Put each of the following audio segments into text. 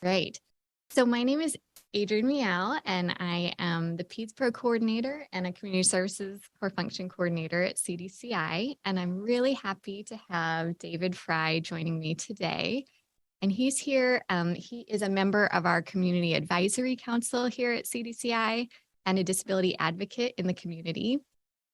Great. So my name is Adrienne Miel, and I am the Peds Pro coordinator and a community services core function coordinator at CDCI. And I'm really happy to have David Fry joining me today. And he's here. He is a member of our community advisory council here at CDCI and a disability advocate in the community.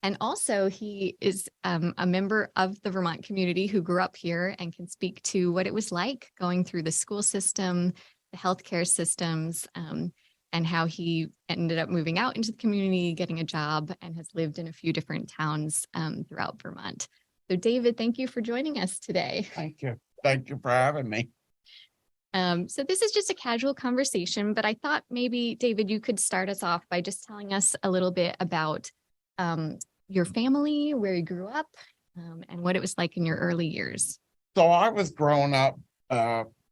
And also, he is a member of the Vermont community who grew up here and can speak to what it was like going through the school system, the healthcare systems, and how he ended up moving out into the community, getting a job, and has lived in a few different towns throughout Vermont. So, David, thank you for joining us today. Thank you. Thank you for having me. So this is just a casual conversation, but I thought maybe, David, you could start us off by just telling us a little bit about your family, where you grew up, and what it was like in your early years. So I was growing up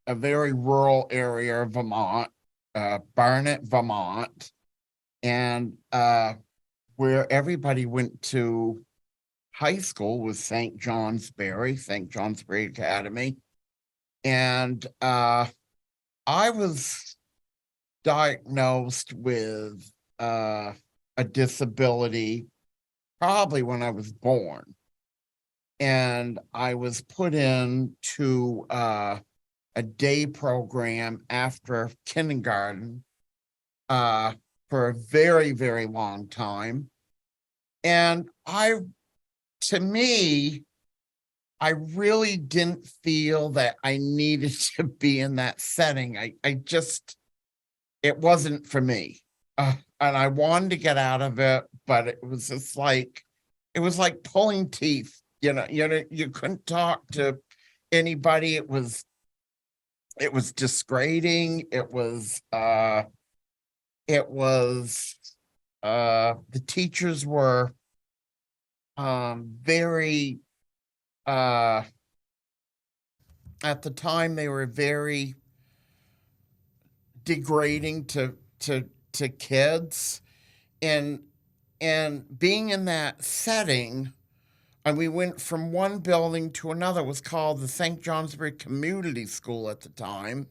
a very rural area of Vermont, Barnet, Vermont, and where everybody went to high school was St. Johnsbury Academy. And I was diagnosed with a disability probably when I was born. And I was put into a day program after kindergarten for a very, very long time. And to me, I really didn't feel that I needed to be in that setting. It wasn't for me. And I wanted to get out of it, but it was like pulling teeth. You couldn't talk to anybody. It was disgrading. The teachers were very at the time they were very degrading to kids, and being in that setting, and we went from one building to another. It was called the St. Johnsbury Community School at the time.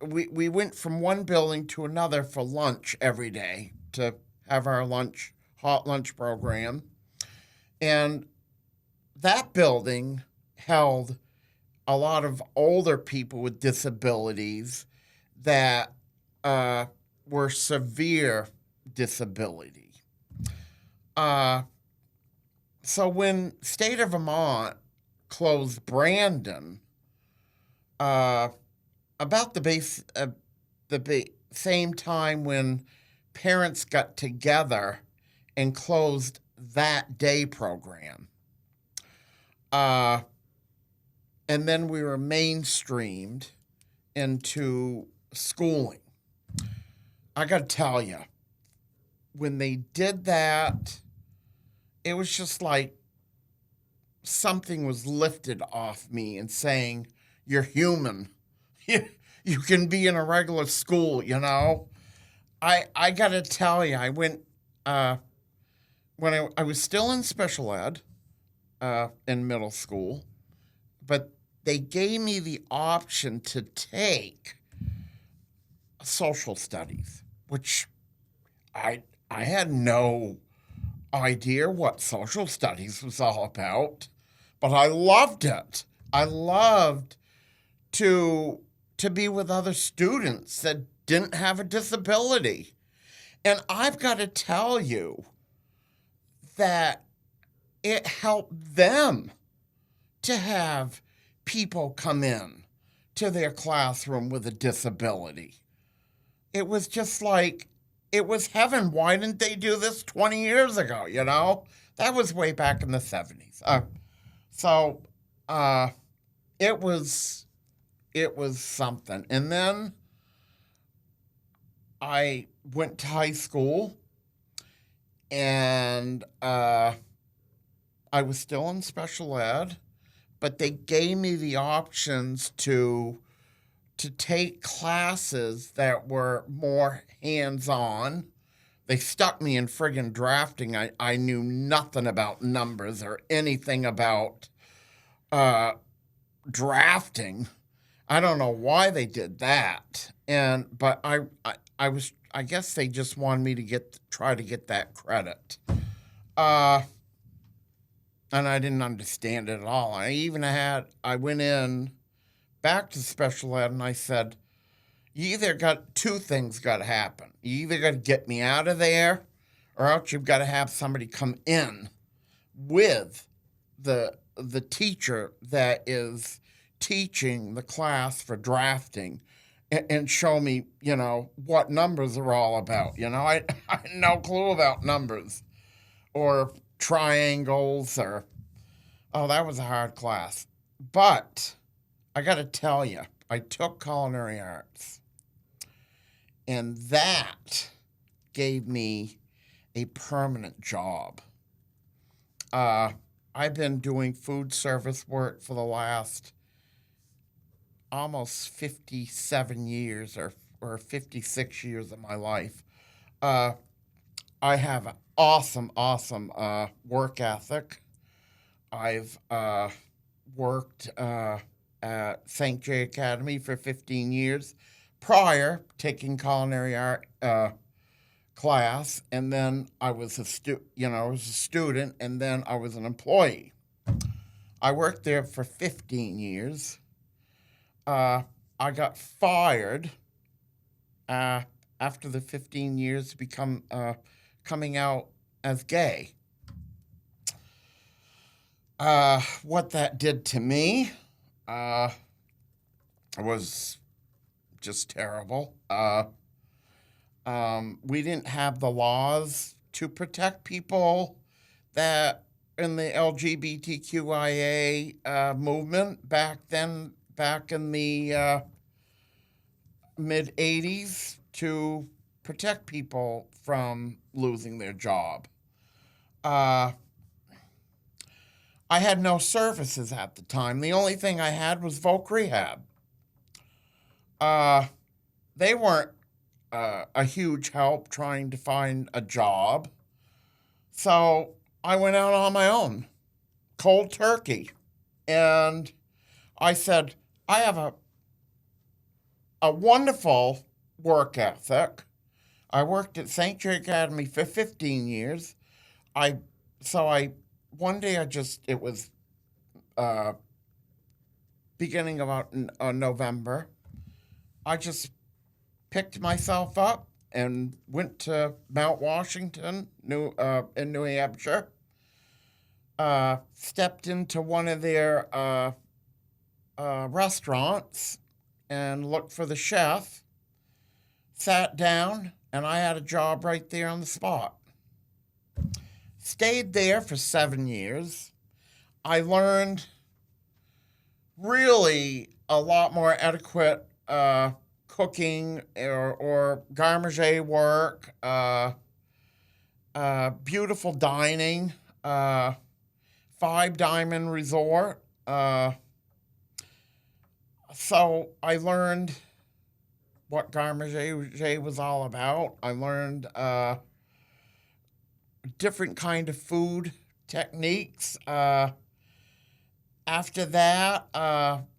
We went from one building to another for lunch every day to have our hot lunch program. And that building held a lot of older people with disabilities that were severe disability. So when state of Vermont closed Brandon, about the same time when parents got together and closed that day program. And then we were mainstreamed into schooling. I got to tell you, when they did that, it was just like something was lifted off me and saying, you're human. You can be in a regular school, I got to tell you, I went, when I was still in special ed in middle school, but they gave me the option to take social studies, which I had no idea what social studies was all about, but I loved it. I loved to be with other students that didn't have a disability. And I've got to tell you that it helped them to have people come in to their classroom with a disability. It was just like, it was heaven. Why didn't they do this 20 years ago, That was way back in the 70s. It was something. And then I went to high school, and I was still in special ed, but they gave me the options to take classes that were more hands-on. They stuck me in friggin' drafting. I knew nothing about numbers or anything about drafting. I don't know why they did that. But I guess they just wanted me to try to get that credit. Uh and I didn't understand it at all. I went in back to special ed and I said, you either got two things got to happen. You either got to get me out of there, or else you've got to have somebody come in with the teacher that is teaching the class for drafting and show me, what numbers are all about. I had no clue about numbers or triangles that was a hard class. But I got to tell you, I took culinary arts, and that gave me a permanent job. I've been doing food service work for the last almost 57 years or 56 years of my life. I have an awesome work ethic. I've worked at St. J Academy for 15 years prior, taking culinary art class, and then I was a student, and then I was an employee. I worked there for 15 years. I got fired after the 15 years to become coming out as gay. What that did to me was just terrible. We didn't have the laws to protect people that in the LGBTQIA movement back then, back in the mid 80s, to protect people from losing their job. I had no services at the time. The only thing I had was Voc Rehab. They weren't a huge help trying to find a job. So I went out on my own, cold turkey. And I said, I have a wonderful work ethic. I worked at St. J Academy for 15 years. One day it was beginning of November. I just picked myself up and went to Mount Washington, in New Hampshire. Stepped into one of their restaurants and looked for the chef. Sat down, and I had a job right there on the spot. Stayed there for 7 years. I learned really a lot more adequate cooking or garde manger work, beautiful dining, Five Diamond Resort. So I learned what garde manger was all about. I learned different kind of food techniques. After that,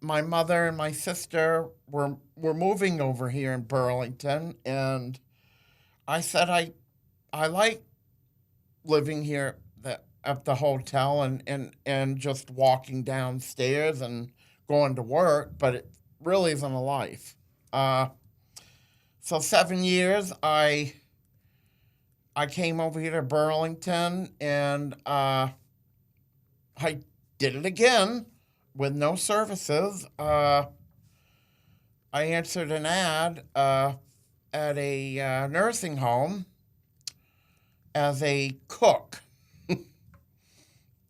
my mother and my sister were moving over here in Burlington, and I said I like living here at the hotel and just walking downstairs and going to work, but it really isn't a life. So 7 years, I came over here to Burlington, and I did it again with no services. I answered an ad at a nursing home as a cook.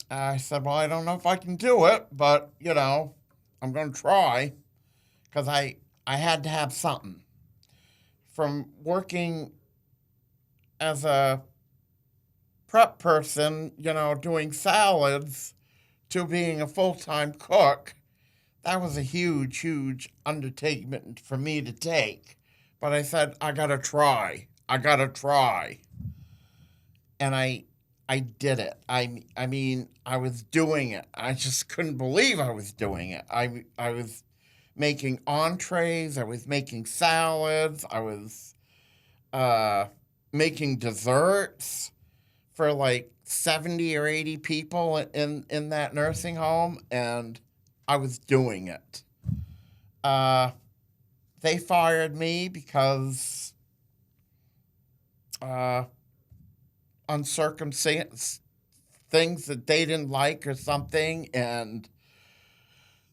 I said, well, I don't know if I can do it, but, I'm going to try, because I had to have something. From working as a prep person, doing salads, to being a full-time cook, that was a huge undertaking for me to take. But I said, I gotta try. And I I did it. I mean, I was doing it. I just couldn't believe I was doing it. I was making entrees. I was making salads. I was making desserts for like 70 or 80 people in that nursing home, and I was doing it. They fired me because uncircumcised things that they didn't like or something. And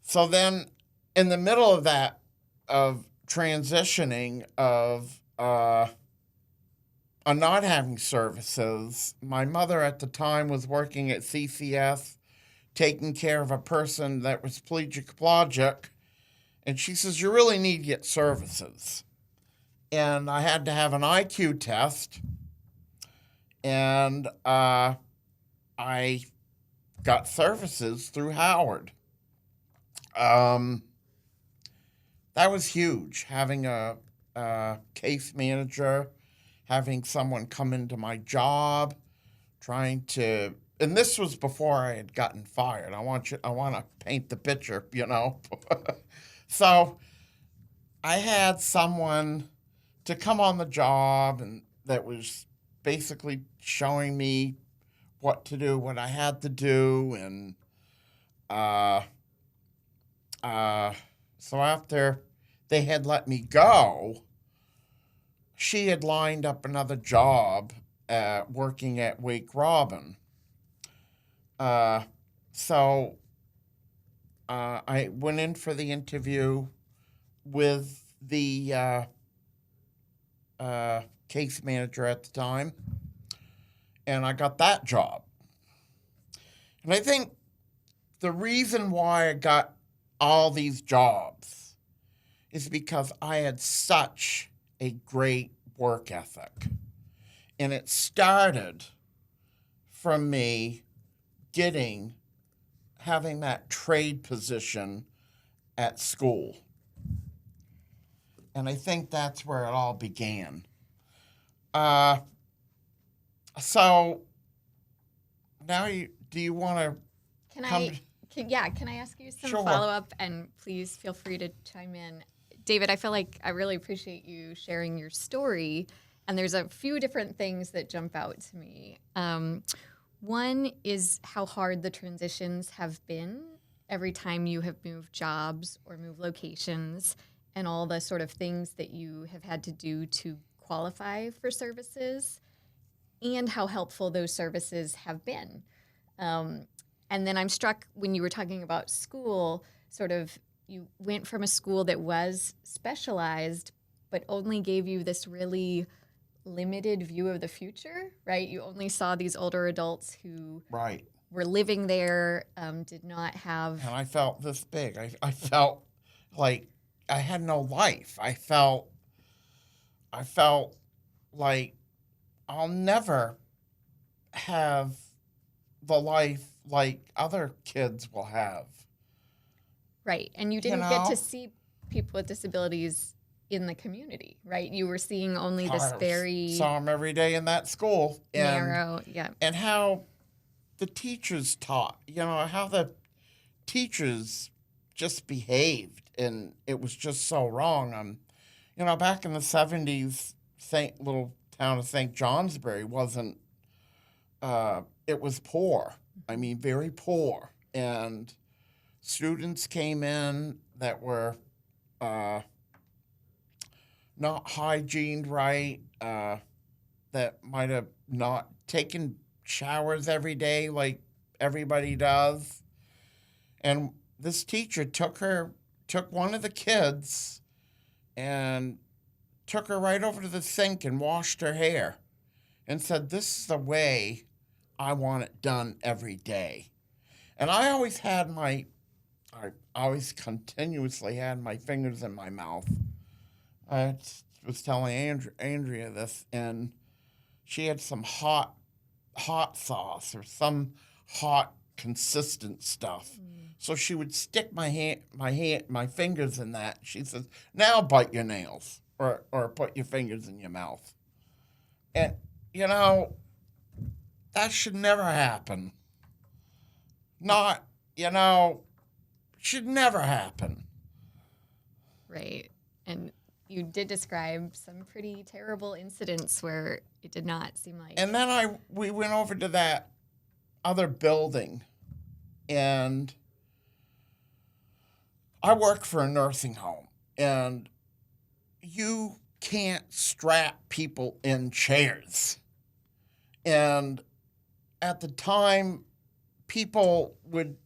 so then in the middle of that, of transitioning, of not having services, my mother at the time was working at CCS taking care of a person that was plegic, and she says, you really need to get services. And I had to have an IQ test, and I got services through Howard. That was huge, having a case manager, having someone come into my job, trying to, and this was before I had gotten fired. I want to paint the picture, you know. So I had someone to come on the job, and that was basically showing me what to do, what I had to do, and so after they had let me go, she had lined up another job working at Wake Robin. So I went in for the interview with the case manager at the time, and I got that job. And I think the reason why I got all these jobs is because I had such a great work ethic. And it started from me having that trade position at school. And I think that's where it all began. So now do you want to Can I ask you some Sure. follow-up, and please feel free to chime in. David, I feel like I really appreciate you sharing your story, and there's a few different things that jump out to me. One is how hard the transitions have been every time you have moved jobs or moved locations, and all the sort of things that you have had to do to qualify for services, and how helpful those services have been. And then I'm struck when you were talking about school, sort of you went from a school that was specialized, but only gave you this really limited view of the future, right? You only saw these older adults who right. were living there, did not have. And I felt this big. I felt like I had no life. I felt like I'll never have the life like other kids will have. Right. And you didn't get to see people with disabilities in the community, right? You were seeing only this very saw them every day in that school. Narrow, yeah. And how the teachers taught, how the teachers just behaved, and it was just so wrong. Back in the 70s, little town of St. Johnsbury wasn't, it was poor. I mean, very poor. And students came in that were not hygiened right, that might have not taken showers every day like everybody does. And this teacher took one of the kids and took her right over to the sink and washed her hair and said, this is the way I want it done every day. And I always continuously had my fingers in my mouth. I was telling Andrea this, and she had some hot sauce or some hot consistent stuff. So she would stick my fingers in that. She says, now bite your nails or put your fingers in your mouth. And, that should never happen. Not, you know, should never happen. Right. And you did describe some pretty terrible incidents where it did not seem like. And then we went over to that other building, and I work for a nursing home, and you can't strap people in chairs. And at the time, people with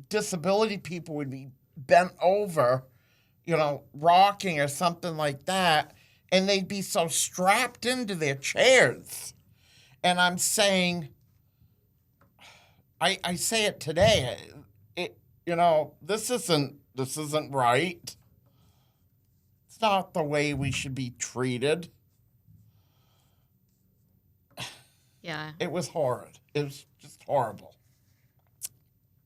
disability people would be bent over, you know, rocking or something like that, and they'd be so strapped into their chairs. And I'm saying, I say it today, you know, this isn't right. It's not the way we should be treated. Yeah. It was horrid. It was just horrible.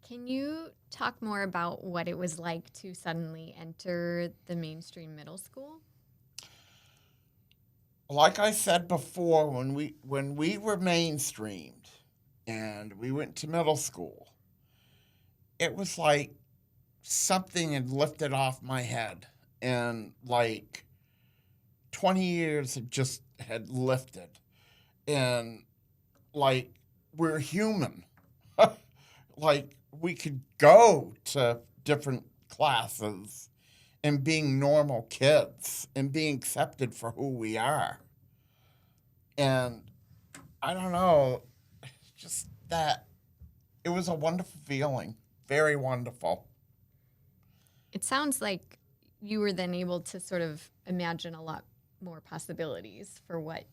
Can you talk more about what it was like to suddenly enter the mainstream middle school? Like I said before, when we were mainstreamed and we went to middle school, it was like something had lifted off my head, and like 20 years had lifted, and like we're human. Like we could go to different classes and being normal kids and being accepted for who we are. And I don't know, just that it was a wonderful feeling, very wonderful. It sounds like you were then able to sort of imagine a lot more possibilities for what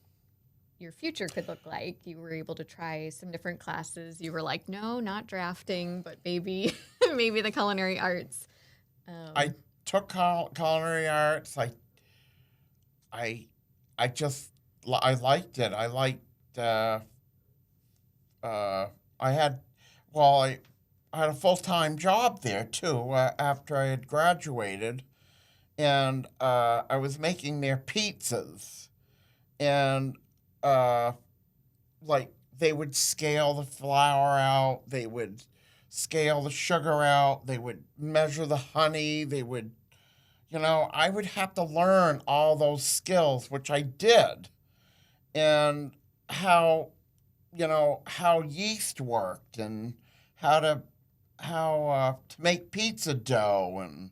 your future could look like. You were able to try some different classes. You were like, no, not drafting, but maybe maybe the culinary arts. I took culinary arts. I liked it. I liked. I had a full-time job there too after I had graduated, and I was making their pizzas, and like they would scale the flour out, they would scale the sugar out, they would measure the honey, they would, you know, I would have to learn all those skills, which I did, and how, you know, how yeast worked, and how to make pizza dough, and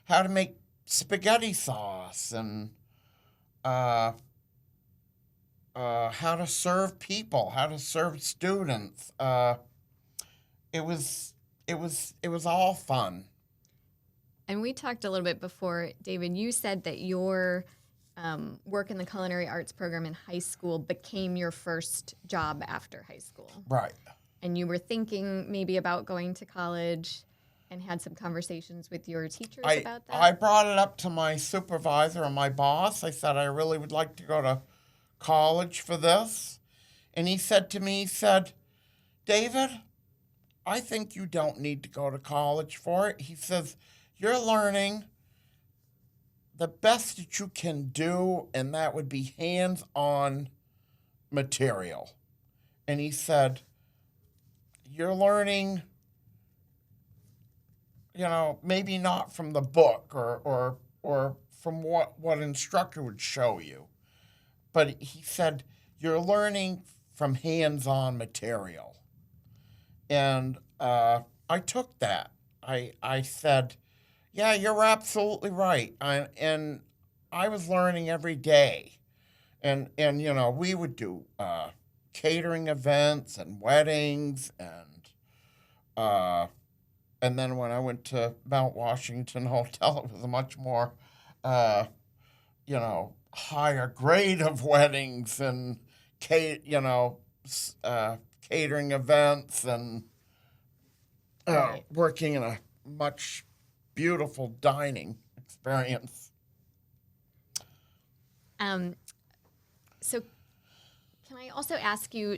how to make spaghetti sauce, and how to serve people, how to serve students. It was all fun. And we talked a little bit before, David, you said that your work in the culinary arts program in high school became your first job after high school. Right. And you were thinking maybe about going to college and had some conversations with your teachers about that? I brought it up to my supervisor and my boss. I said, I really would like to go to college for this. And he said to me, David, I think you don't need to go to college for it. He says, you're learning the best that you can do, and that would be hands-on material. And he said, you're learning, you know, maybe not from the book or from what instructor would show you. But he said, you're learning from hands-on material. And I took that. I said, yeah, you're absolutely right. And I was learning every day. And you know, we would do catering events and weddings, and then when I went to Mount Washington Hotel, it was a much more, you know, higher grade of weddings and catering events, and Right. working in a much beautiful dining experience. So can I also ask you,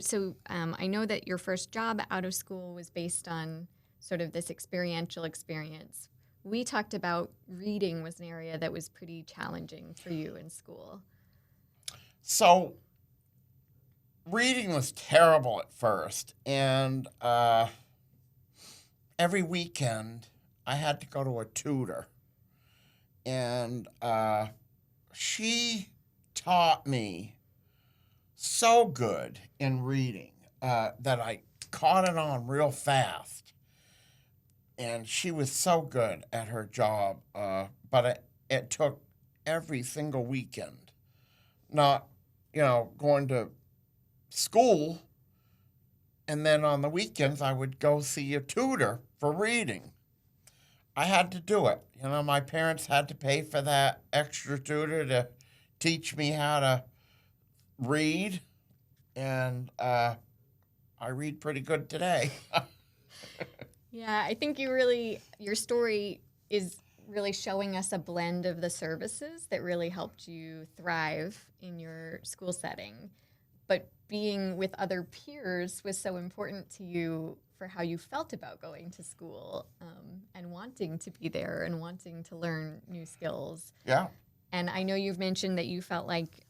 I know that your first job out of school was based on sort of this experiential experience. We talked about reading was an area that was pretty challenging for you in school. So reading was terrible at first, and every weekend I had to go to a tutor, and she taught me so good in reading that I caught it on real fast. And she was so good at her job, but it took every single weekend. Not, going to school, and then on the weekends I would go see a tutor for reading. I had to do it. My parents had to pay for that extra tutor to teach me how to read, and I read pretty good today. Yeah, I think your story is really showing us a blend of the services that really helped you thrive in your school setting. But being with other peers was so important to you for how you felt about going to school, and wanting to be there and wanting to learn new skills. Yeah. And I know you've mentioned that you felt like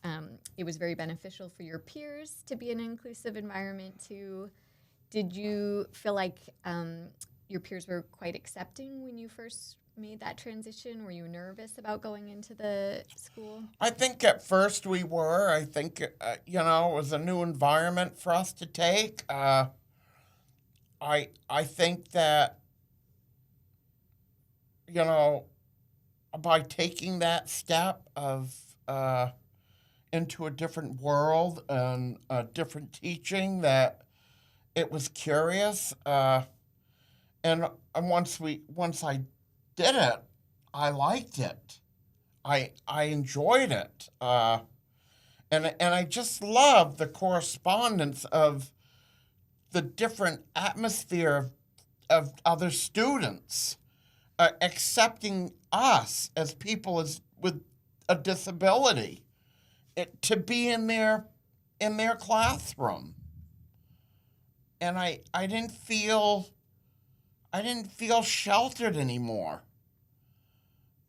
it was very beneficial for your peers to be in an inclusive environment too. Did you feel like your peers were quite accepting when you first made that transition? Were you nervous about going into the school? I think at first we were. I think, it was a new environment for us to take. I think that, by taking that step of into a different world and a different teaching, that it was curious. And once I did it, I liked it. I enjoyed it. And I just love the correspondence of the different atmosphere of other students accepting us as people with a disability, to be in their classroom. And I didn't feel sheltered anymore.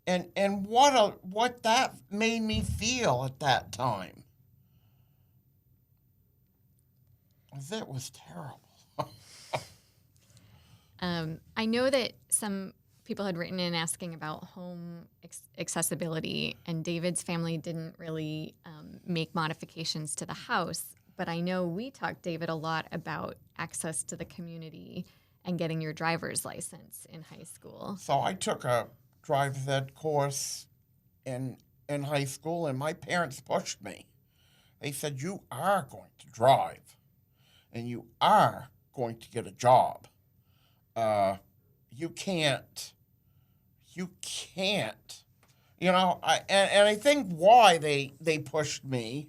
And what that made me feel at that time. It was terrible. I know that some people had written in asking about home accessibility, and David's family didn't really make modifications to the house. But I know we talked, David, a lot about access to the community and getting your driver's license in high school. So I took a driver's ed course in high school, and my parents pushed me. They said, you are going to drive, and you are going to get a job. You can't. I think why they pushed me,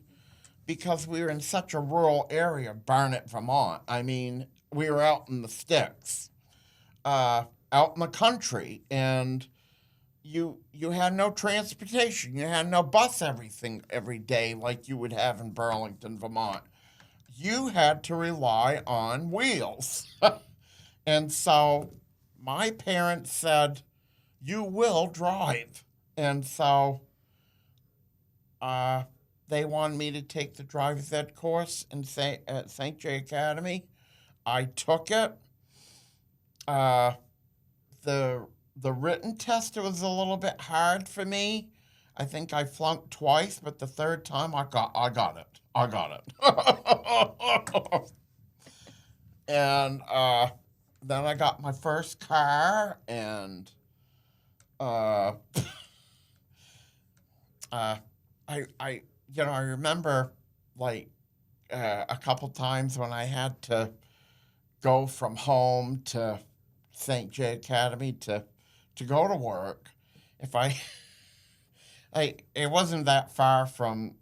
because we were in such a rural area, Barnet, Vermont. I mean, we were out in the sticks, out in the country, and you had no transportation. You had no bus every day like you would have in Burlington, Vermont. You had to rely on wheels. And so my parents said, you will drive. And so they wanted me to take the driver's ed course at St. J Academy. I took it. The written test, it was a little bit hard for me. I think I flunked twice, but the third time I got it. And then I got my first car, and I remember a couple times when I had to go from home to St. J Academy to go to work. If it wasn't that far from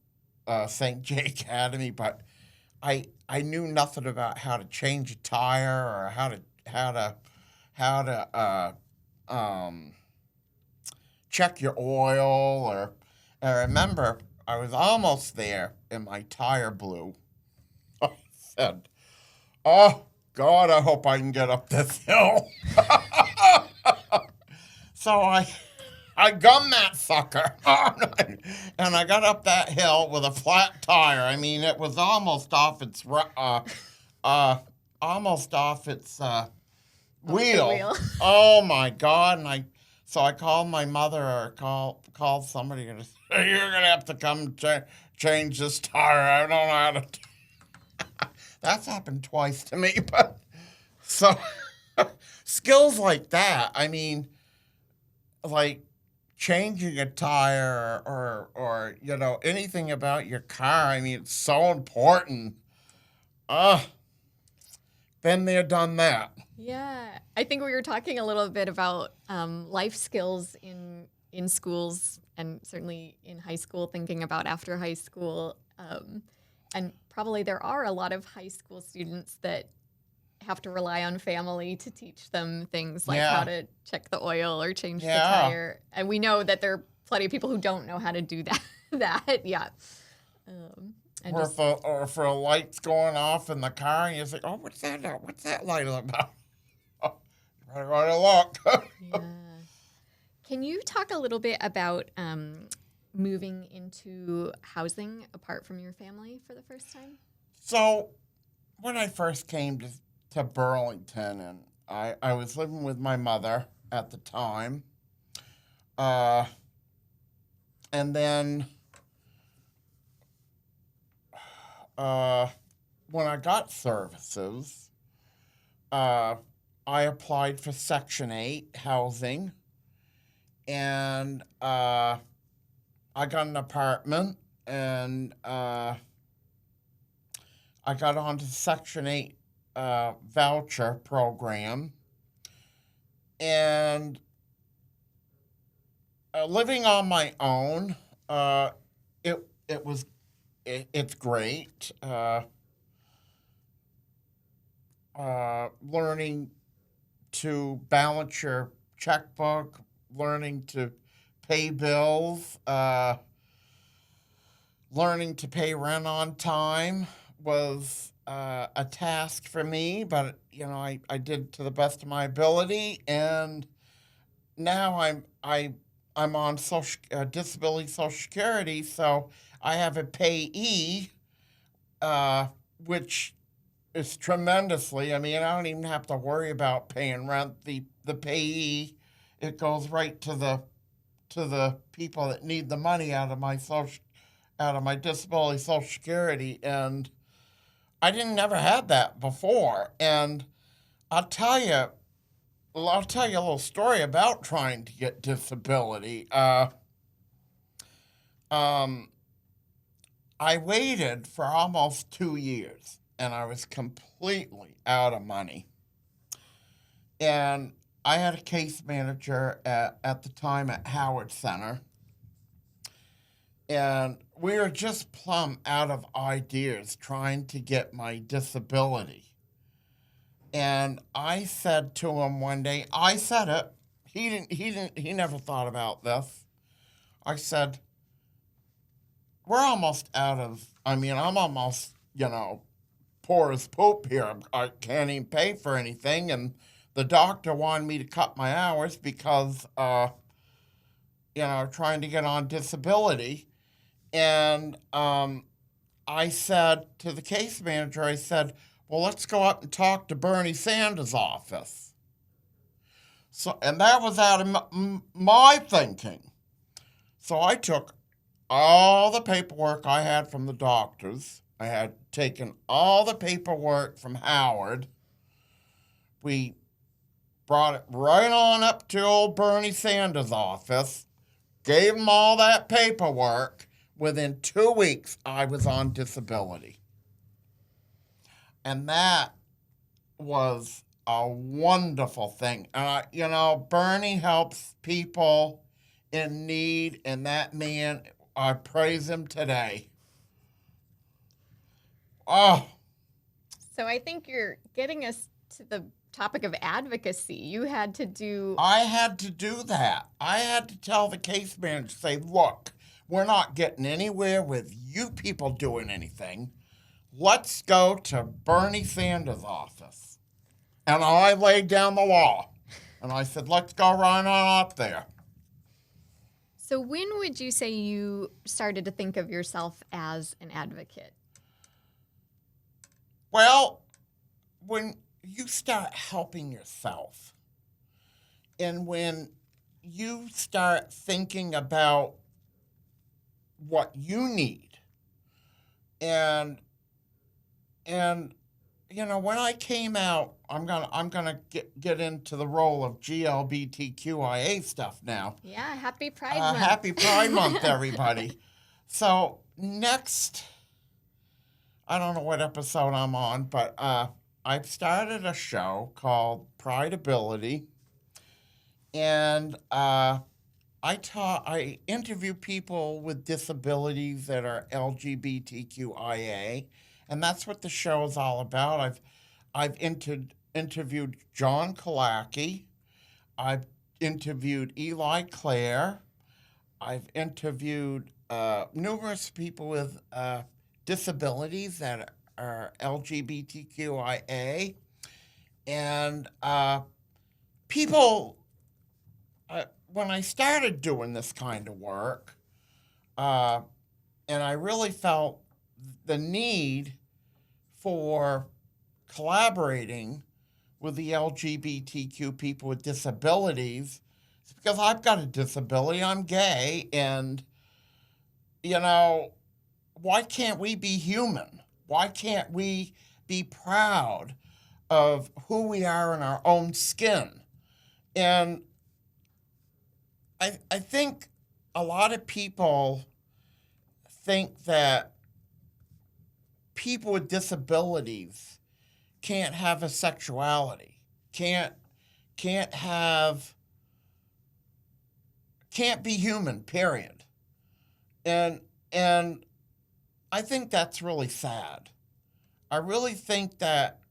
St. J Academy, but I knew nothing about how to change a tire or how to check your oil. Or I remember I was almost there and my tire blew. I said, "Oh God, I hope I can get up this hill." So I gummed that sucker. And I got up that hill with a flat tire. I mean, it was almost off its almost off its wheel. wheel. Oh my God! And I called my mother or called somebody and said, "You're gonna have to come change this tire. I don't know how to." That's happened twice to me, but so skills like that. I mean, like changing a tire or anything about your car. I mean, it's so important. Been there, done that. Yeah, I think we were talking a little bit about life skills in schools and certainly in high school, thinking about after high school. And probably there are a lot of high school students that have to rely on family to teach them things like how to check the oil or change the tire. And we know that there are plenty of people who don't know how to do that. Yeah. Or if a light's going off in the car and you think, oh, what's that light about? Oh, you better go to look. Yeah. Can you talk a little bit about moving into housing apart from your family for the first time? So when I first came to Burlington, and I was living with my mother at the time, and then when I got services, I applied for Section 8 housing, and I got an apartment, and I got onto the Section 8 voucher program, and living on my own, it's great. Learning to balance your checkbook, learning to pay bills, learning to pay rent on time was a task for me, but I did to the best of my ability, and now I'm on disability Social Security, so I have a payee, which is tremendously. I mean, I don't even have to worry about paying rent. The payee, it goes right to the people that need the money out of my disability Social Security, and I never had that before. And I'll tell you a little story about trying to get disability. I waited for almost 2 years, and I was completely out of money. And I had a case manager at the time at Howard Center, and we were just plumb out of ideas trying to get my disability. And I said to him one day, I said it. He never thought about this. I said, we're almost I'm almost, poor as poop here. I can't even pay for anything. And the doctor wanted me to cut my hours because, trying to get on disability. And I said to the case manager, I said, well, let's go up and talk to Bernie Sanders' office. So, and that was out of my thinking. So I took all the paperwork I had from the doctors. I had taken all the paperwork from Howard. We brought it right on up to old Bernie Sanders' office, gave him all that paperwork. Within 2 weeks, I was on disability. And that was a wonderful thing. Bernie helps people in need, and that man, I praise him today. Oh. So I think you're getting us to the topic of advocacy. You had to do... I had to do that. I had to tell the case manager, say, look, we're not getting anywhere with you people doing anything. Let's go to Bernie Sanders' office. And I laid down the law. And I said, let's go right on up there. So when would you say you started to think of yourself as an advocate? Well, when you start helping yourself and when you start thinking about what you need and and when I came out, I'm gonna get into the role of GLBTQIA stuff now. Yeah, happy Pride Month. Happy Pride Month, everybody. So next, I don't know what episode I'm on, but I've started a show called Prideability, and I interview people with disabilities that are LGBTQIA, and that's what the show is all about. I've interviewed John Kalaki. I've interviewed Eli Clare. I've interviewed numerous people with disabilities that are LGBTQIA, and people. When I started doing this kind of work, and I really felt the need for collaborating with the LGBTQ people with disabilities, it's because I've got a disability. I'm gay, and why can't we be human? Why can't we be proud of who we are in our own skin? And I think a lot of people think that people with disabilities can't have a sexuality, can't be human, period. And I think that's really sad. I really think that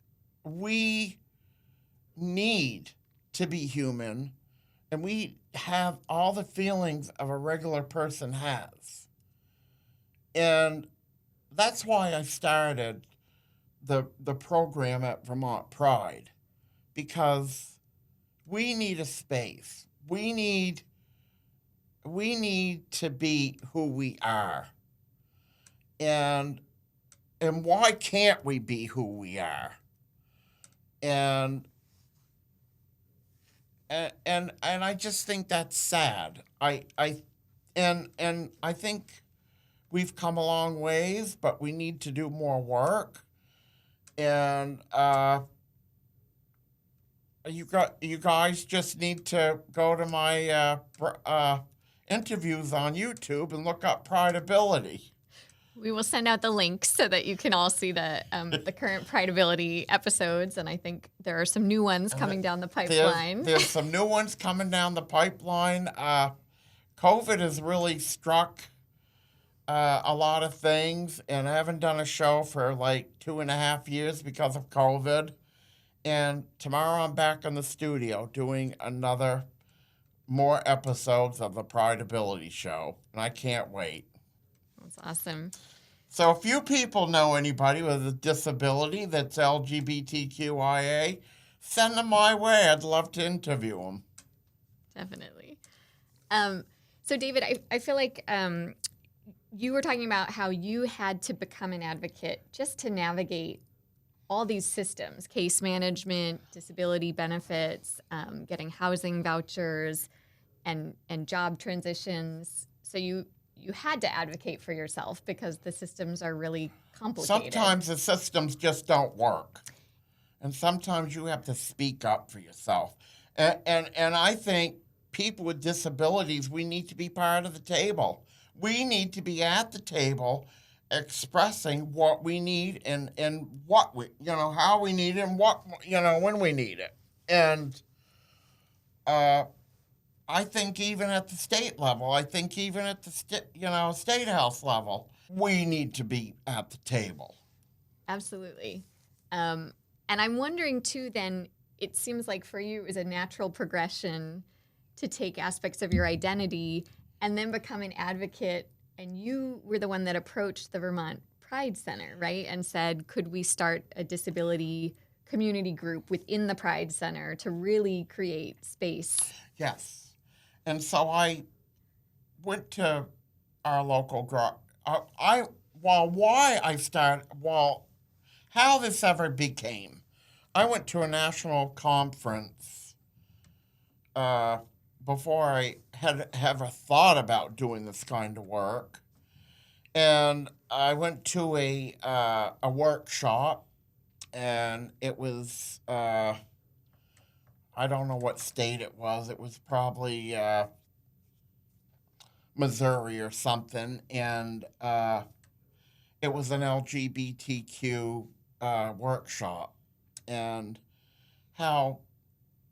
we need to be human, and we have all the feelings of a regular person has. And that's why I started the program at Vermont Pride, because we need a space. We need to be who we are. And why can't we be who we are? And I just think that's sad. I think we've come a long ways, but we need to do more work. And you guys just need to go to my interviews on YouTube and look up Prideability. We will send out the links so that you can all see the current Prideability episodes, and I think there are some new ones coming down the pipeline. There's some new ones coming down the pipeline. COVID has really struck a lot of things, and I haven't done a show for like 2.5 years because of COVID. And tomorrow I'm back in the studio doing more episodes of the Prideability show, and I can't wait. That's awesome. So if you people know anybody with a disability that's LGBTQIA, send them my way. I'd love to interview them. Definitely. So David, I feel like you were talking about how you had to become an advocate just to navigate all these systems, case management, disability benefits, getting housing vouchers, and job transitions. So you had to advocate for yourself because the systems are really complicated. Sometimes the systems just don't work. And sometimes you have to speak up for yourself. And I think people with disabilities, we need to be part of the table. We need to be at the table expressing what we need and what we, how we need it and what, when we need it. And I think even at the state level, I think even at the state house level, we need to be at the table. Absolutely. And I'm wondering too, then, it seems like for you it was a natural progression to take aspects of your identity and then become an advocate. And you were the one that approached the Vermont Pride Center, right? And said, could we start a disability community group within the Pride Center to really create space? Yes. And so I went to our local I well why I started well how this ever became. I went to a national conference uh, before I had ever thought about doing this kind of work, and I went to a workshop, and it was I don't know what state it was. It was probably Missouri or something, and it was an LGBTQ workshop, and how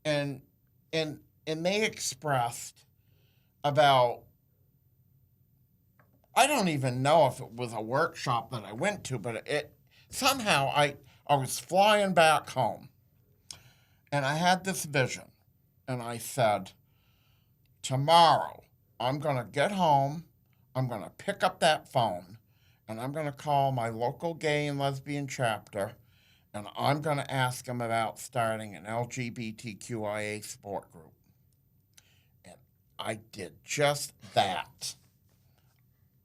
and and and they expressed about I don't even know if it was a workshop that I went to, but it somehow I was flying back home, and I had this vision, and I said, tomorrow I'm going to get home, I'm going to pick up that phone, and I'm going to call my local gay and lesbian chapter, and I'm going to ask them about starting an LGBTQIA support group. And I did just that.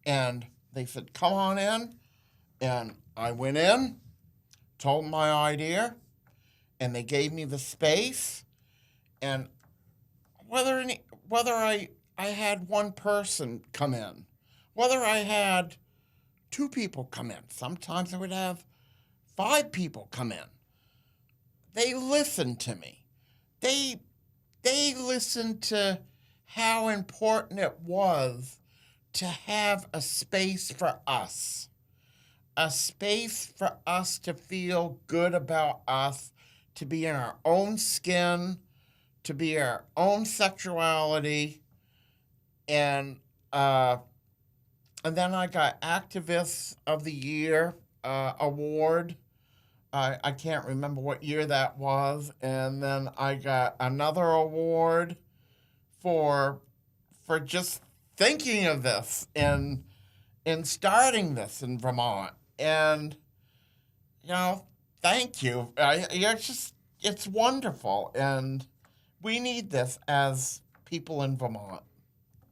And they said, come on in. And I went in, told them my idea, and they gave me the space. And whether I had one person come in, whether I had two people come in, sometimes I would have 5 people come in. They listened to me. They listened to how important it was to have a space for us. A space for us to feel good about us, to be in our own skin, to be our own sexuality, and then I got Activist of the Year award. I can't remember what year that was, and then I got another award for just thinking of this and starting this in Vermont. And thank you. It's wonderful, and we need this as people in Vermont.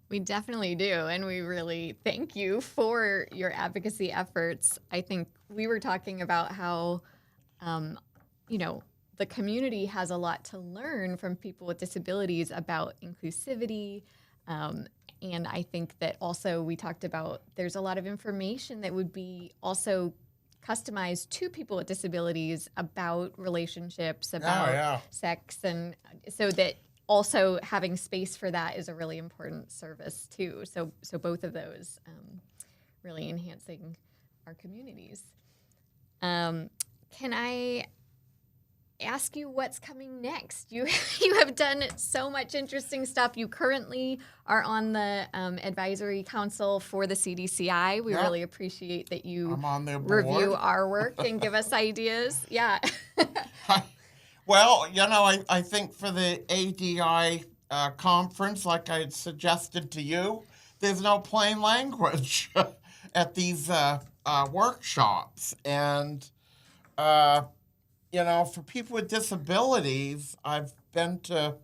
We definitely do. And we really thank you for your advocacy efforts. I think we were talking about how, the community has a lot to learn from people with disabilities about inclusivity. And I think that also we talked about there's a lot of information that would be also customized to people with disabilities about relationships, about sex, and so that also having space for that is a really important service too. So both of those really enhancing our communities. Can I ask you what's coming next? You have done so much interesting stuff. You currently are on the advisory council for the CDCI. We really appreciate that you I'm on their board. Review our work and give us ideas. Yeah. Well, I think for the ADI conference, like I had suggested to you, there's no plain language at these workshops. And, for people with disabilities, I've been to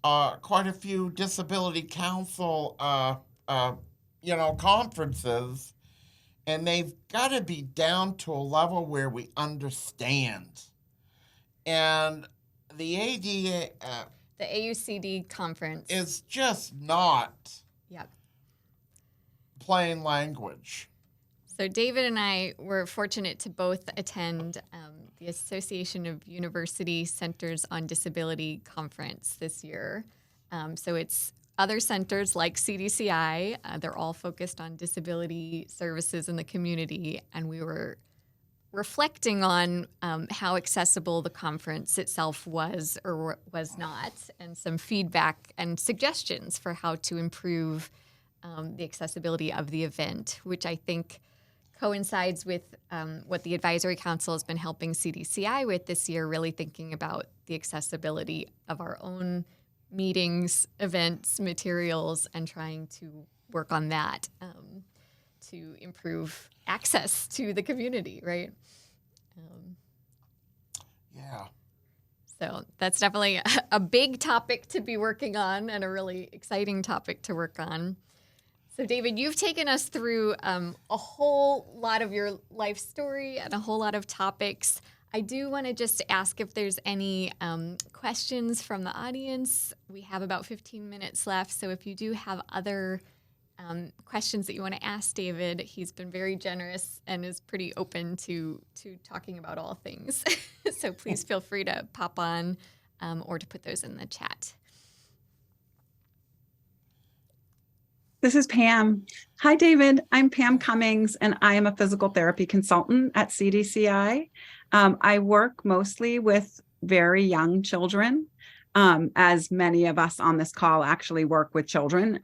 quite a few disability council, conferences, and they've got to be down to a level where we understand. And the ADA the AUCD conference is just not Yep. plain language. So David and I were fortunate to both attend the Association of University Centers on Disability conference this year. So it's other centers like CDCI. They're all focused on disability services in the community, and we were reflecting on how accessible the conference itself was or was not, and some feedback and suggestions for how to improve the accessibility of the event, which I think coincides with what the Advisory Council has been helping CDCI with this year, really thinking about the accessibility of our own meetings, events, materials, and trying to work on that to improve access to the community, right? Yeah. So that's definitely a big topic to be working on and a really exciting topic to work on. So, David, you've taken us through a whole lot of your life story and a whole lot of topics. I do want to just ask if there's any questions from the audience. We have about 15 minutes left. So, if you do have other questions that you want to ask David, he's been very generous and is pretty open to talking about all things. So, please feel free to pop on or to put those in the chat. This is Pam. Hi, David. I'm Pam Cummings, and I am a physical therapy consultant at CDCI. I work mostly with very young children, as many of us on this call actually work with children.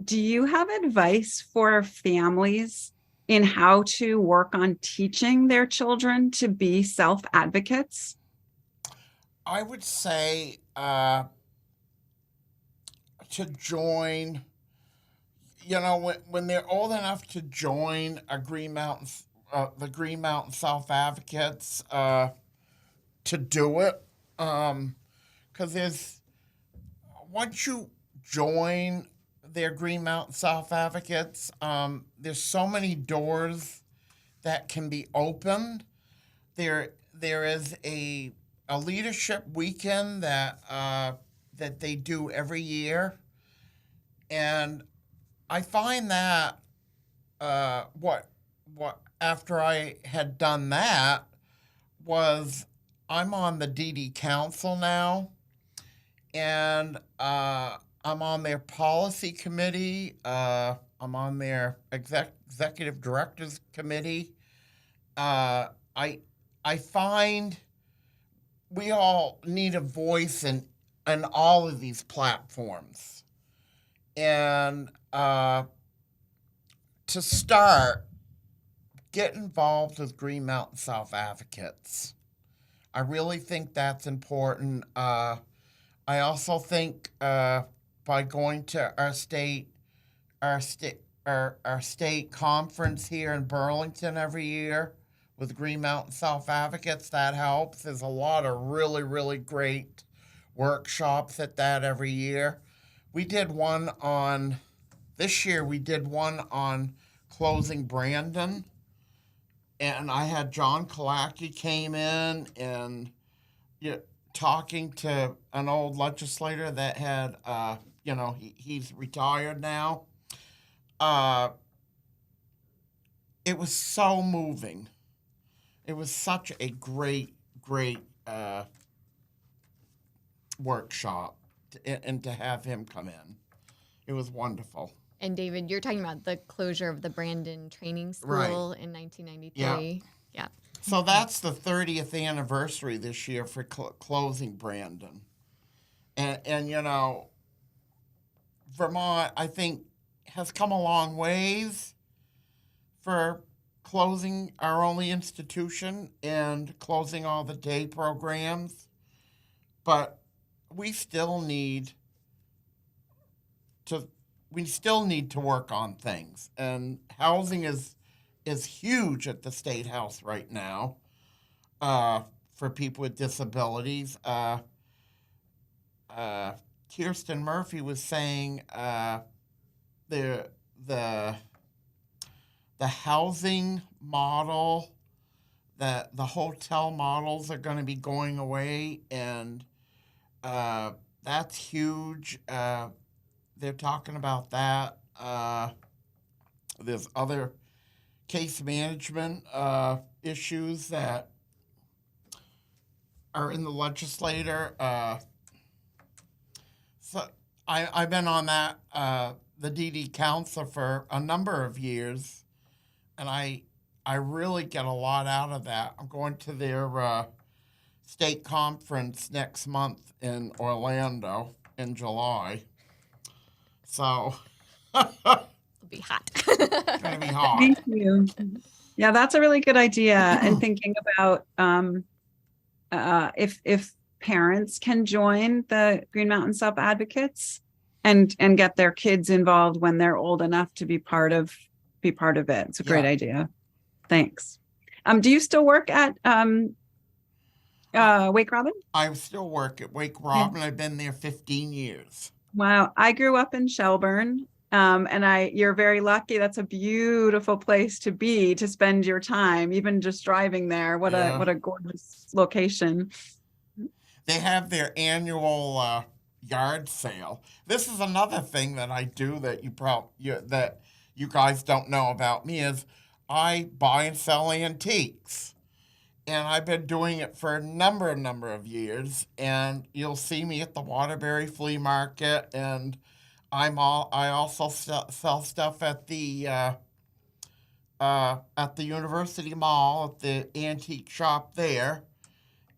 Do you have advice for families in how to work on teaching their children to be self-advocates? I would say to join, when they're old enough to join a Green Mountain, the Green Mountain Self Advocates, to do it. Because once you join their Green Mountain Self Advocates, there's so many doors that can be opened. There is a leadership weekend that they do every year, and I find that what after I had done that was I'm on the DD Council now, and I'm on their policy committee. I'm on their executive directors committee. I find we all need a voice in all of these platforms. And to start, get involved with Green Mountain Self Advocates. I really think that's important. I also think by going to our state conference here in Burlington every year with Green Mountain Self Advocates, that helps. There's a lot of really, really great workshops at that every year. We did one this year we did one on closing Brandon. And I had John Kalaki came in and talking to an old legislator that had, he's retired now. It was so moving. It was such a great workshop, and to have him come in, it was wonderful. And David, you're talking about the closure of the Brandon Training School in 1993. Yeah. So that's the 30th anniversary this year for closing Brandon. And Vermont, I think, has come a long ways for closing our only institution and closing all the day programs. But we still need to work on things, and housing is huge at the State House right now for people with disabilities. Kirsten Murphy was saying the housing model, that the hotel models are going to be going away, and that's huge. They're talking about that. There's other case management issues that are in the legislature. So I've been on that, the DD Council for a number of years, and I really get a lot out of that. I'm going to their state conference next month in Orlando in July. So it'll be hot. It's gonna be hot. Thank you. Yeah, that's a really good idea. And thinking about if parents can join the Green Mountain Self Advocates and get their kids involved when they're old enough to be part of it. It's a great idea. Thanks. Do you still work at Wake Robin? I still work at Wake Robin. I've been there 15 years. Wow. I grew up in Shelburne, You're very lucky. That's a beautiful place to be, to spend your time, even just driving there. Yeah. What a gorgeous location. They have their annual yard sale. This is another thing that I do that that you guys don't know about me is I buy and sell antiques. And I've been doing it for a number of years. And you'll see me at the Waterbury Flea Market, and I also sell stuff at the University Mall, at the antique shop there.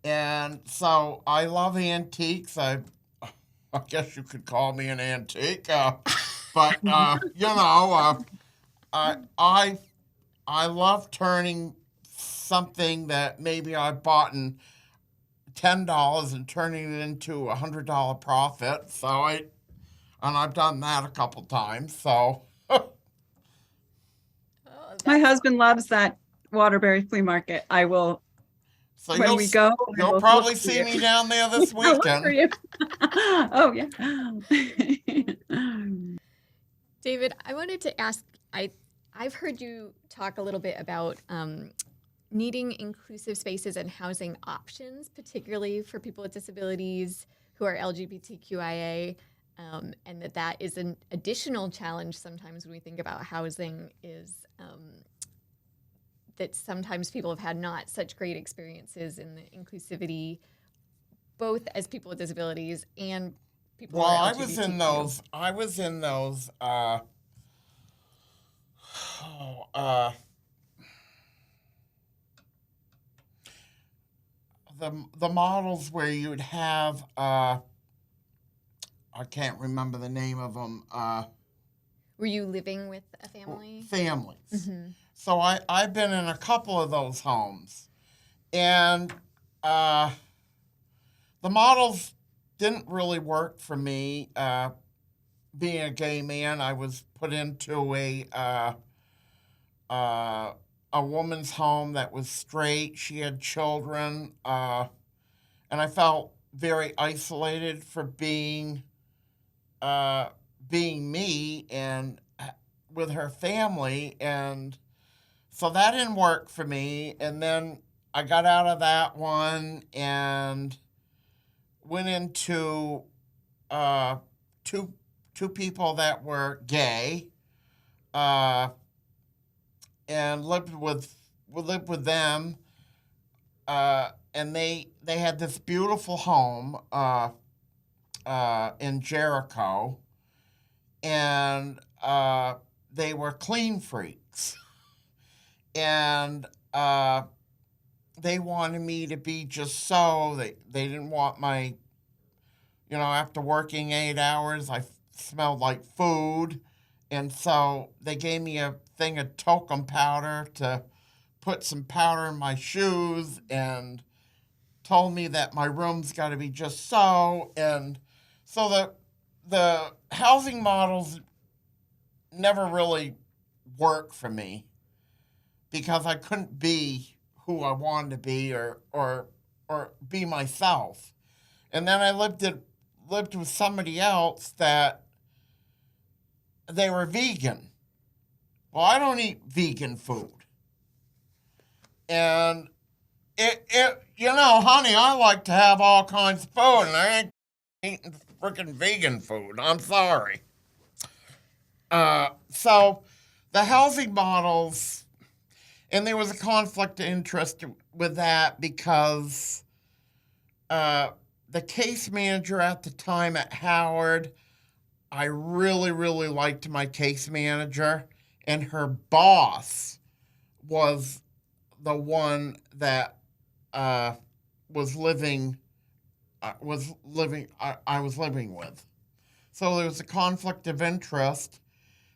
And so I love antiques. I guess you could call me an antique, but I love turning something that maybe I bought in $10 and turning it into $100 profit. And I've done that a couple times. So My husband loves that Waterbury Flea Market. I will, so when we go, I you'll will probably look for see you. me down there this I'll look for weekend. you. Oh, yeah. David, I wanted to ask, I've heard you talk a little bit about needing inclusive spaces and housing options, particularly for people with disabilities who are LGBTQIA, and that is an additional challenge sometimes when we think about housing is that sometimes people have had not such great experiences in the inclusivity, both as people with disabilities and people who Well, are I was in those. The models where you'd have I can't remember the name of them. Were you living with a family? Families. Mm-hmm. So I've been in a couple of those homes, and the models didn't really work for me. Being a gay man, I was put into a woman's home that was straight. She had children, and I felt very isolated for being me and with her family, and so that didn't work for me. And then I got out of that one and went into two people that were gay, and lived with them, and they had this beautiful home in Jericho, and they were clean freaks, and they wanted me to be just so. They didn't want my, after working 8 hours, I smelled like food. And so they gave me a thing of talcum powder to put some powder in my shoes and told me that my room's got to be just so. And so the housing models never really worked for me because I couldn't be who I wanted to be or be myself. And then I lived with somebody else that they were vegan. Well, I don't eat vegan food. And honey, I like to have all kinds of food, and I ain't eating freaking vegan food. I'm sorry. So the housing models, and there was a conflict of interest with that because the case manager at the time at Howard, I really, really liked my case manager, and her boss was the one that I was living with. So there was a conflict of interest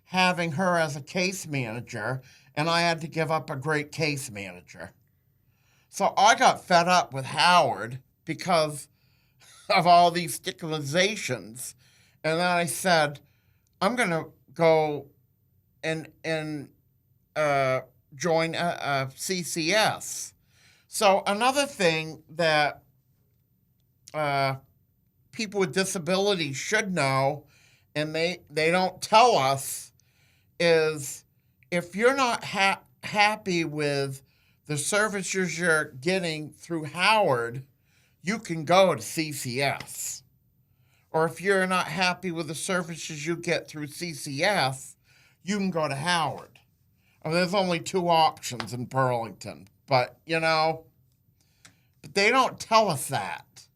having her as a case manager, and I had to give up a great case manager. So I got fed up with Howard because of all these stigmatizations. And then I said, I'm going to go and join CCS. So another thing that people with disabilities should know and they don't tell us is if you're not happy with the services you're getting through Howard, you can go to CCS. Or if you're not happy with the services you get through CCS, you can go to Howard. I mean, there's only 2 options in Burlington, but but they don't tell us that.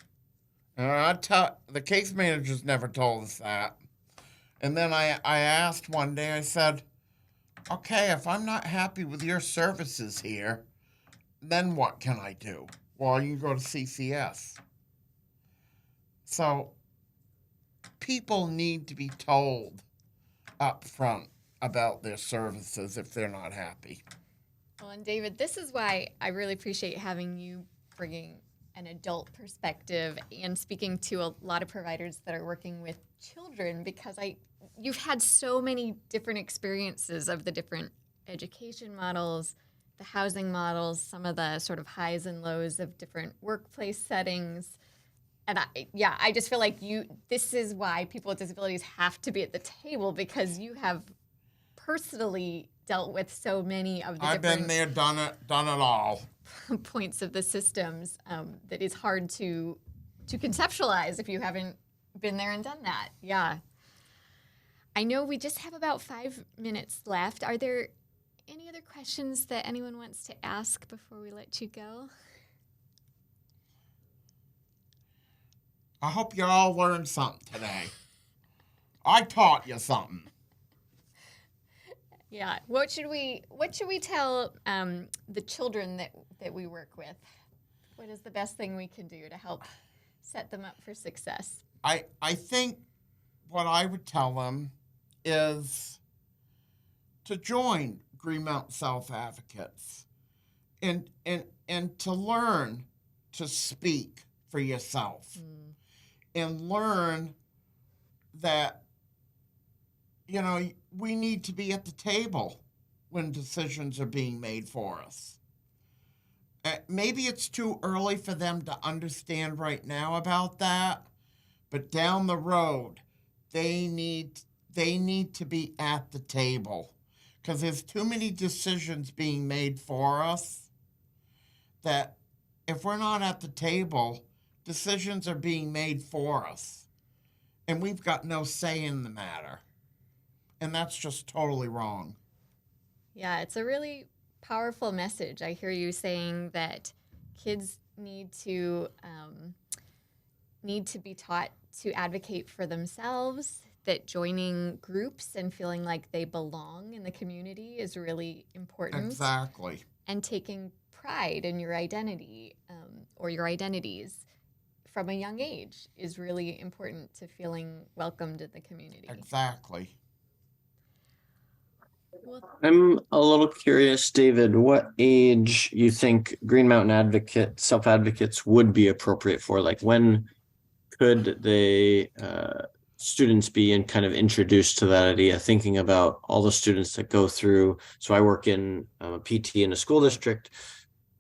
And the case managers never told us that. And then I asked one day, I said, okay, if I'm not happy with your services here, then what can I do? Well, you can go to CCS. So people need to be told up front about their services if they're not happy. Well, and David, this is why I really appreciate having you bringing an adult perspective and speaking to a lot of providers that are working with children, because you've had so many different experiences of the different education models, the housing models, some of the sort of highs and lows of different workplace settings. And I just feel like this is why people with disabilities have to be at the table, because you have personally dealt with so many of the I've been there, done it all. Points of the systems that is hard to conceptualize if you haven't been there and done that. Yeah. I know we just have about 5 minutes left. Are there any other questions that anyone wants to ask before we let you go? I hope you all learned something today. I taught you something. Yeah. What should we tell the children that we work with? What is the best thing we can do to help set them up for success? I think what I would tell them is to join Green Mountain Self Advocates and to learn to speak for yourself and learn that we need to be at the table when decisions are being made for us. Maybe it's too early for them to understand right now about that, but down the road, they need to be at the table, because there's too many decisions being made for us that if we're not at the table, decisions are being made for us, and we've got no say in the matter. And that's just totally wrong. Yeah, it's a really powerful message. I hear you saying that kids need to be taught to advocate for themselves, that joining groups and feeling like they belong in the community is really important. Exactly. And taking pride in your identity or your identities from a young age is really important to feeling welcomed in the community. Exactly. I'm a little curious, David, what age you think Green Mountain self-advocates would be appropriate for? Like, when could they students be kind of introduced to that idea, thinking about all the students that go through. So I work in a PT in a school district,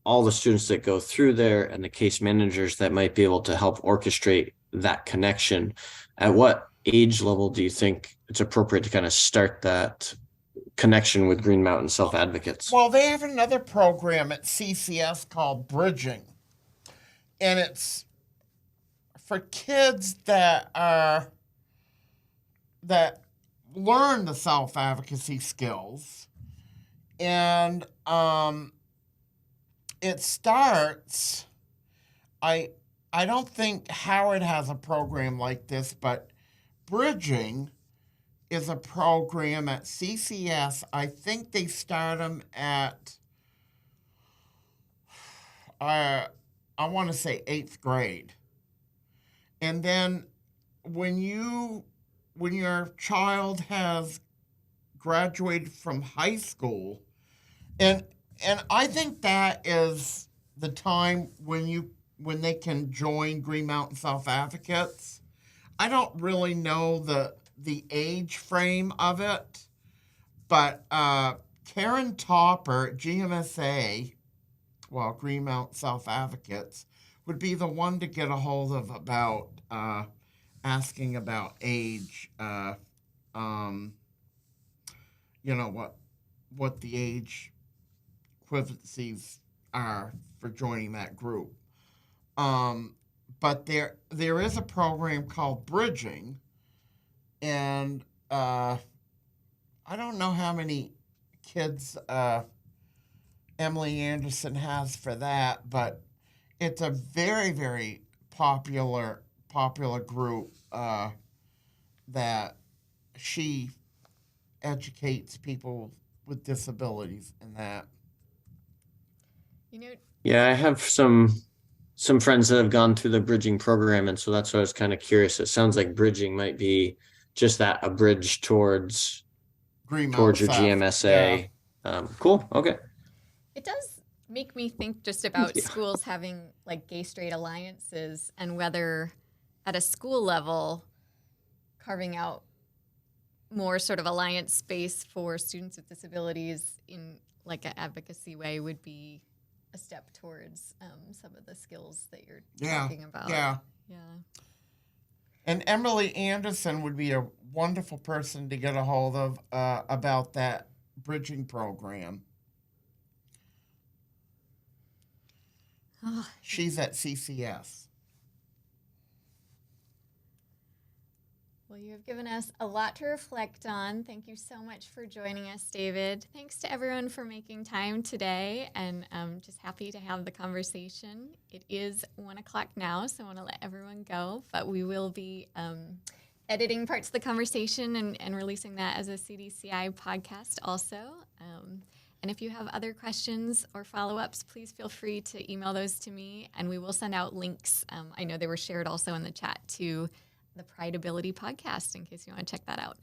all the students that go through there and the case managers that might be able to help orchestrate that connection. At what age level do you think it's appropriate to kind of start that connection with Green Mountain self-advocates? Well, they have another program at CCS called Bridging. And it's for kids that learn the self-advocacy skills. And it starts, I don't think Howard has a program like this, but Bridging is a program at CCS. I think they start them at, I want to say 8th grade. And then when your child has graduated from high school, and I think that is the time when they can join Green Mountain Self-Advocates. I don't really know the age frame of it, but Karen Topper at GMSA, well, Green Mountain Self-Advocates, would be the one to get a hold of about asking about age you know, what the age equivalencies are for joining that group. But there is a program called Bridging, and I don't know how many kids Emily Anderson has for that, but it's a very, very popular group that she educates people with disabilities in that. You know, Yeah, I have some friends that have gone through the bridging program, and so that's why I was kind of curious. It sounds like bridging might be just that, a bridge towards Greenmount your South. GMSA. Cool. Okay. it does make me think just about Yeah. schools having like gay straight alliances and whether at a school level carving out more sort of alliance space for students with disabilities in like an advocacy way would be a step towards some of the skills that you're talking about. Yeah. Yeah. And Emily Anderson would be a wonderful person to get a hold of about that bridging program. Oh, She's at CCS. well, you have given us a lot to reflect on. Thank you so much for joining us, David. Thanks to everyone for making time today, and just happy to have the conversation. It is 1:00 now, so I want to let everyone go, but we will be editing parts of the conversation and releasing that as a CDCI podcast also. And if you have other questions or follow-ups, please feel free to email those to me, and we will send out links. I know they were shared also in the chat to the Pride Ability podcast in case you want to check that out.